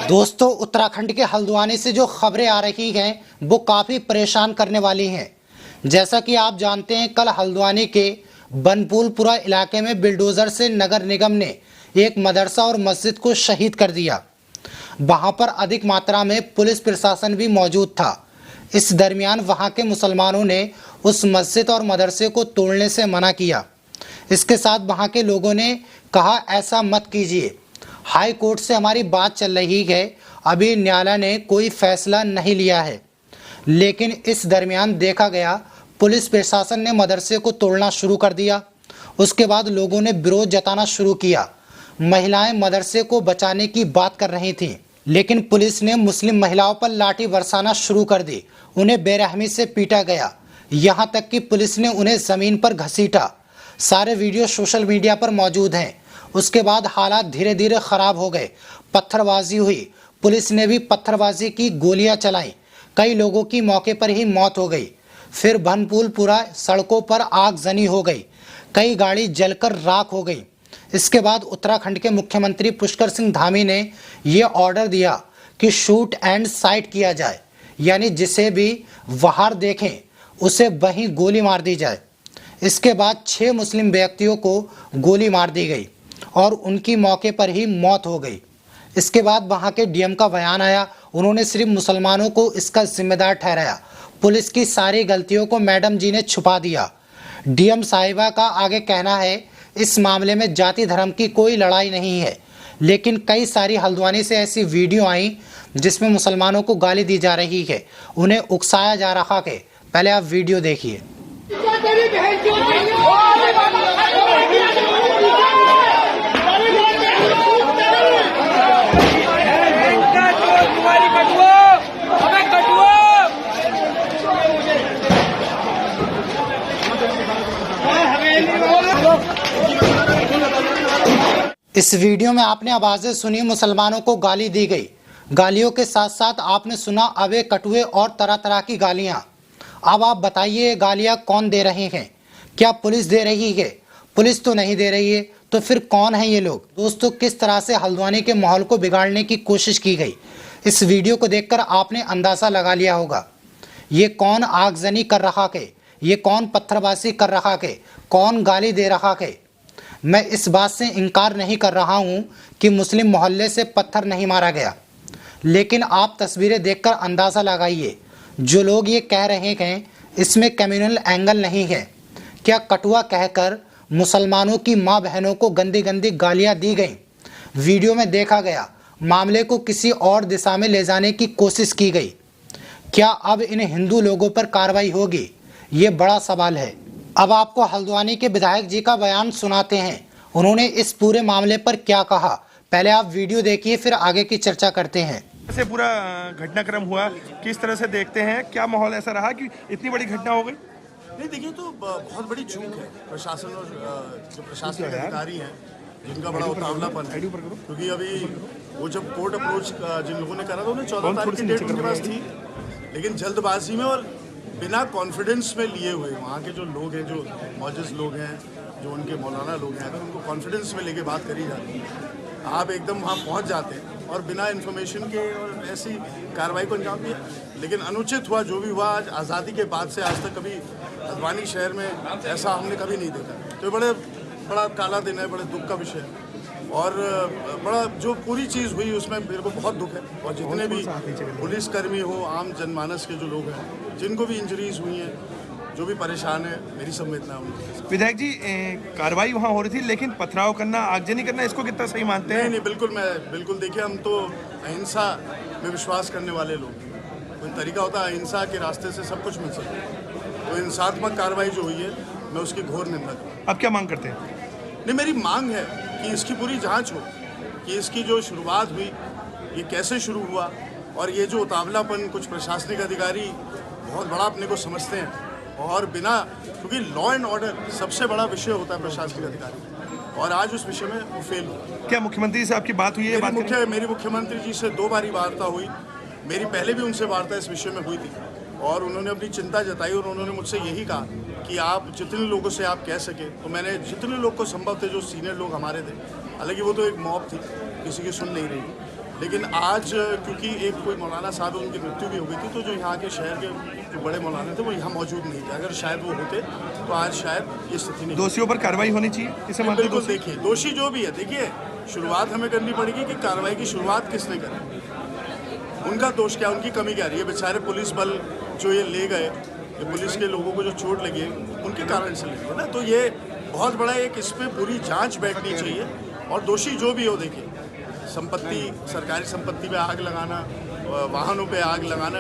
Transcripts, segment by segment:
दोस्तों, उत्तराखंड के हल्द्वानी से जो खबरें आ रही हैं वो काफ़ी परेशान करने वाली हैं। जैसा कि आप जानते हैं, कल हल्द्वानी के बनपुलपुरा इलाके में बिल्डोजर से नगर निगम ने एक मदरसा और मस्जिद को शहीद कर दिया। वहां पर अधिक मात्रा में पुलिस प्रशासन भी मौजूद था। इस दरमियान वहां के मुसलमानों ने उस मस्जिद और मदरसे को तोड़ने से मना किया। इसके साथ वहां के लोगों ने कहा, ऐसा मत कीजिए, हाई कोर्ट से हमारी बात चल रही है, अभी न्यायालय ने कोई फैसला नहीं लिया है। लेकिन इस दरमियान देखा गया, पुलिस प्रशासन ने मदरसे को तोड़ना शुरू कर दिया। उसके बाद लोगों ने विरोध जताना शुरू किया। महिलाएं मदरसे को बचाने की बात कर रही थीं, लेकिन पुलिस ने मुस्लिम महिलाओं पर लाठी बरसाना शुरू कर दी। उन्हें बेरहमी से पीटा गया, यहाँ तक कि पुलिस ने उन्हें ज़मीन पर घसीटा। सारे वीडियो सोशल मीडिया पर मौजूद हैं। उसके बाद हालात धीरे धीरे ख़राब हो गए। पत्थरबाजी हुई, पुलिस ने भी पत्थरबाजी की, गोलियां चलाईं। कई लोगों की मौके पर ही मौत हो गई। फिर बनपुलपुरा सड़कों पर आगजनी हो गई, कई गाड़ी जलकर राख हो गई। इसके बाद उत्तराखंड के मुख्यमंत्री पुष्कर सिंह धामी ने ये ऑर्डर दिया कि शूट एंड साइट किया जाए, यानी जिसे भी बाहर देखें उसे वहीं गोली मार दी जाए। इसके बाद 6 मुस्लिम व्यक्तियों को गोली मार दी गई और उनकी मौके पर ही मौत हो गई। इसके बाद वहां के डीएम का बयान आया। उन्होंने सिर्फ मुसलमानों को इसका जिम्मेदार ठहराया। पुलिस की सारी गलतियों को मैडम जी ने छुपा दिया। डीएम साहिबा का आगे कहना है, इस मामले में जाति धर्म की कोई लड़ाई नहीं है। लेकिन कई सारी हल्द्वानी से ऐसी वीडियो आई जिसमें मुसलमानों को गाली दी जा रही है, उन्हें उकसाया जा रहा है। पहले आप वीडियो देखिए। इस वीडियो में आपने आवाजें सुनी, मुसलमानों को गाली दी गई। गालियों के साथ साथ आपने सुना अबे, कटुए और तरह तरह की गालियां। अब आप बताइए, ये गालियां कौन दे रहे हैं? क्या पुलिस दे रही है? पुलिस तो नहीं दे रही है, तो फिर कौन है ये लोग? दोस्तों, किस तरह से हल्द्वानी के माहौल को बिगाड़ने की कोशिश की गई, इस वीडियो को देखकर आपने अंदाजा लगा लिया होगा। ये कौन आगजनी कर रहा है, ये कौन पत्थरबाजी कर रहा है, कौन गाली दे रहा है। मैं इस बात से इनकार नहीं कर रहा हूं कि मुस्लिम मोहल्ले से पत्थर नहीं मारा गया, लेकिन आप तस्वीरें देखकर अंदाज़ा लगाइए, जो लोग ये कह रहे हैं इसमें कम्युनल एंगल नहीं है। क्या कटुआ कहकर मुसलमानों की माँ बहनों को गंदी गंदी गालियाँ दी गई? वीडियो में देखा गया, मामले को किसी और दिशा में ले जाने की कोशिश की गई। क्या अब इन हिंदू लोगों पर कार्रवाई होगी? ये बड़ा सवाल है। अब आपको हल्द्वानी के विधायक जी का बयान सुनाते हैं। उन्होंने इस पूरे मामले पर क्या कहा, पहले आप वीडियो देखिए, फिर आगे की चर्चा करते हैं। से पूरा घटनाक्रम हुआ, किस तरह से देखते हैं? क्या माहौल ऐसा रहा कि इतनी बड़ी घटना हो गई? नहीं, देखिए, तो बहुत बड़ी चूक है प्रशासन और जो प्रशासनिक अधिकारी हैं जिनका बड़ा उतावलापन है। क्योंकि अभी वो जब कोर्ट अप्रोच जिन लोगों ने करा था, उन्हें 14 तारीख की डेट उनके पास थी, लेकिन जल्दबाजी में और बिना कॉन्फिडेंस में लिए हुए वहाँ के जो लोग हैं, जो मौजूद लोग हैं, जो उनके मौलाना लोग हैं, अगर उनको कॉन्फिडेंस में लेके बात करी जाती है, आप एकदम वहाँ पहुँच जाते हैं और बिना इन्फॉर्मेशन के और ऐसी कार्रवाई को अंजाम दिया। लेकिन अनुचित हुआ जो भी हुआ। आज आज़ादी के बाद से आज तक कभी हल्द्वानी शहर में ऐसा हमने कभी नहीं देखा। तो बड़ा काला दिन है, बड़े दुख का विषय है। और बड़ा जो पूरी चीज़ हुई उसमें मेरे को बहुत दुख है। और जितने भी पुलिसकर्मी हो, आम जनमानस के जो लोग हैं, जिनको भी इंजरीज हुई हैं, जो भी परेशान है, मेरी संवेदना उनकी। विधायक जी, कार्रवाई वहाँ हो रही थी, लेकिन पथराव करना, आगजनी करना, इसको कितना सही मानते हैं? नहीं, बिल्कुल देखिए, हम तो अहिंसा में विश्वास करने वाले लोग। कोई तरीका होता है अहिंसा के रास्ते से सब कुछ मिल सकता है। तो हिंसात्मक कार्रवाई जो हुई है, मैं उसकी घोर निंदा करता हूँ। अब क्या मांग करते हैं? नहीं, मेरी मांग है कि इसकी पूरी जांच हो कि इसकी जो शुरुआत हुई, ये कैसे शुरू हुआ, और ये जो उतावलापन कुछ प्रशासनिक अधिकारी बहुत बड़ा अपने को समझते हैं और बिना, क्योंकि लॉ एंड ऑर्डर सबसे बड़ा विषय होता है प्रशासनिक अधिकारी। और आज उस विषय में वो फेल हुआ। क्या मुख्यमंत्री से आपकी बात हुई है? मेरी मुख्यमंत्री जी से 2 बारी वार्ता हुई। मेरी पहले भी उनसे वार्ता इस विषय में हुई थी और उन्होंने अपनी चिंता जताई और उन्होंने मुझसे यही कहा कि आप जितने लोगों से आप कह सके। तो मैंने जितने लोग को संभव थे, जो सीनियर लोग हमारे थे, हालांकि वो तो एक मॉब थी, किसी की सुन नहीं रही, लेकिन आज क्योंकि एक कोई मौलाना साहब उनकी मृत्यु भी हो गई थी, तो जो यहाँ के शहर के जो बड़े मौलाना थे वो यहाँ मौजूद नहीं थे। अगर शायद वो होते तो आज शायद ये स्थिति नहीं। दोषियों पर कार्रवाई होनी चाहिए, इसे मानते हैं? बिल्कुल। देखिए, दोषी जो भी है, देखिए शुरुआत हमें करनी पड़ेगी कि कार्रवाई की शुरुआत किसने करी, उनका दोष क्या, उनकी कमी क्या रही है। बेचारे पुलिस बल जो ये ले गए, ये पुलिस के लोगों को जो चोट लगी है उनके कारण से लगी है ना। तो ये बहुत बड़ा एक इस पर पूरी जांच बैठनी चाहिए और दोषी जो भी हो, देखिए संपत्ति, सरकारी संपत्ति पे आग लगाना, वाहनों पे आग लगाना,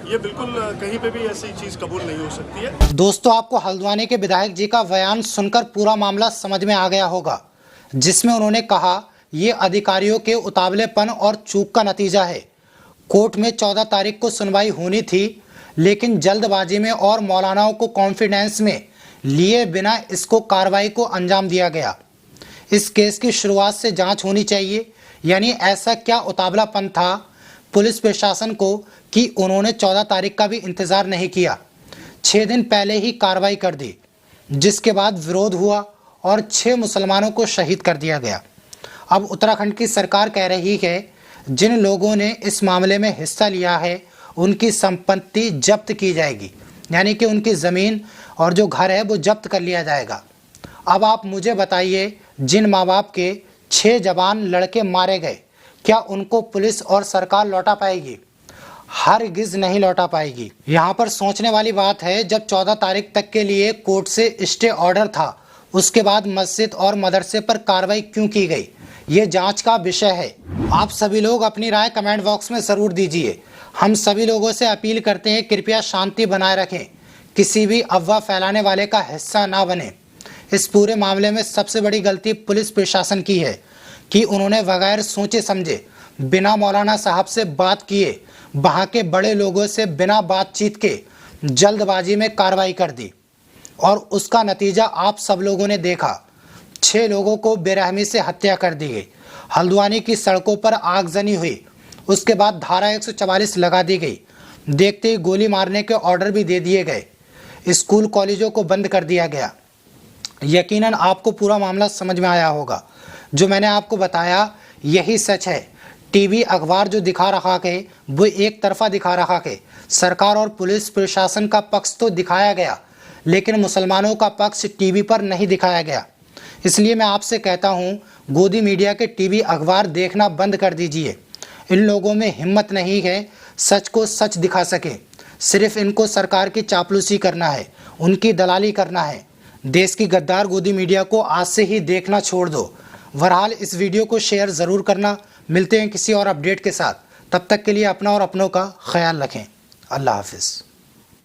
ये बिल्कुल कहीं पे भी ऐसी चीज कबूल नहीं हो सकती है। दोस्तों, आपको हल्द्वानी के विधायक जी का बयान सुनकर पूरा मामला समझ में आ गया होगा, जिसमें उन्होंने कहा ये अधिकारियों के उतावलेपन और चूक का नतीजा है। कोर्ट में 14 तारीख को सुनवाई होनी थी, लेकिन जल्दबाजी में और मौलानाओं को कॉन्फिडेंस में लिए बिना इसको कार्रवाई को अंजाम दिया गया। इस केस की शुरुआत से जांच होनी चाहिए। यानी ऐसा क्या उतावलापन था पुलिस प्रशासन को कि उन्होंने 14 तारीख का भी इंतजार नहीं किया, 6 दिन पहले ही कार्रवाई कर दी, जिसके बाद विरोध हुआ और 6 मुसलमानों को शहीद कर दिया गया। अब उत्तराखंड की सरकार कह रही है जिन लोगों ने इस मामले में हिस्सा लिया है उनकी संपत्ति जब्त की जाएगी, यानी कि उनकी ज़मीन और जो घर है वो जब्त कर लिया जाएगा। अब आप मुझे बताइए, जिन माँ बाप के 6 जवान लड़के मारे गए, क्या उनको पुलिस और सरकार लौटा पाएगी? हरगिज़ नहीं लौटा पाएगी। यहाँ पर सोचने वाली बात है, जब 14 तारीख तक के लिए कोर्ट से स्टे ऑर्डर था, उसके बाद मस्जिद और मदरसे पर कार्रवाई क्यों की गई? ये जांच का विषय है। आप सभी लोग अपनी राय कमेंट बॉक्स में ज़रूर दीजिए। हम सभी लोगों से अपील करते हैं, कृपया शांति बनाए रखें, किसी भी अफवाह फैलाने वाले का हिस्सा ना बने। इस पूरे मामले में सबसे बड़ी गलती पुलिस प्रशासन की है कि उन्होंने बगैर सोचे समझे बिना मौलाना साहब से बात किए, वहाँ के बड़े लोगों से बिना बातचीत के जल्दबाजी में कार्रवाई कर दी और उसका नतीजा आप सब लोगों ने देखा। 6 लोगों को बेरहमी से हत्या कर दी गई, हल्द्वानी की सड़कों पर आगजनी हुई, उसके बाद धारा 144 लगा दी गई, देखते ही गोली मारने के ऑर्डर भी दे दिए गए, स्कूल कॉलेजों को बंद कर दिया गया। यकीनन आपको पूरा मामला समझ में आया होगा। जो मैंने आपको बताया यही सच है। टीवी अखबार जो दिखा रहा है वो एक तरफा दिखा रहा है। सरकार और पुलिस प्रशासन का पक्ष तो दिखाया गया, लेकिन मुसलमानों का पक्ष टीवी पर नहीं दिखाया गया। इसलिए मैं आपसे कहता हूँ, गोदी मीडिया के टीवी अखबार देखना बंद कर दीजिए। इन लोगों में हिम्मत नहीं है सच को सच दिखा सके। सिर्फ इनको सरकार की चापलूसी करना है, उनकी दलाली करना है। देश की गद्दार गोदी मीडिया को आज से ही देखना छोड़ दो। बहरहाल इस वीडियो को शेयर ज़रूर करना। मिलते हैं किसी और अपडेट के साथ, तब तक के लिए अपना और अपनों का ख्याल रखें। अल्लाह हाफिज़।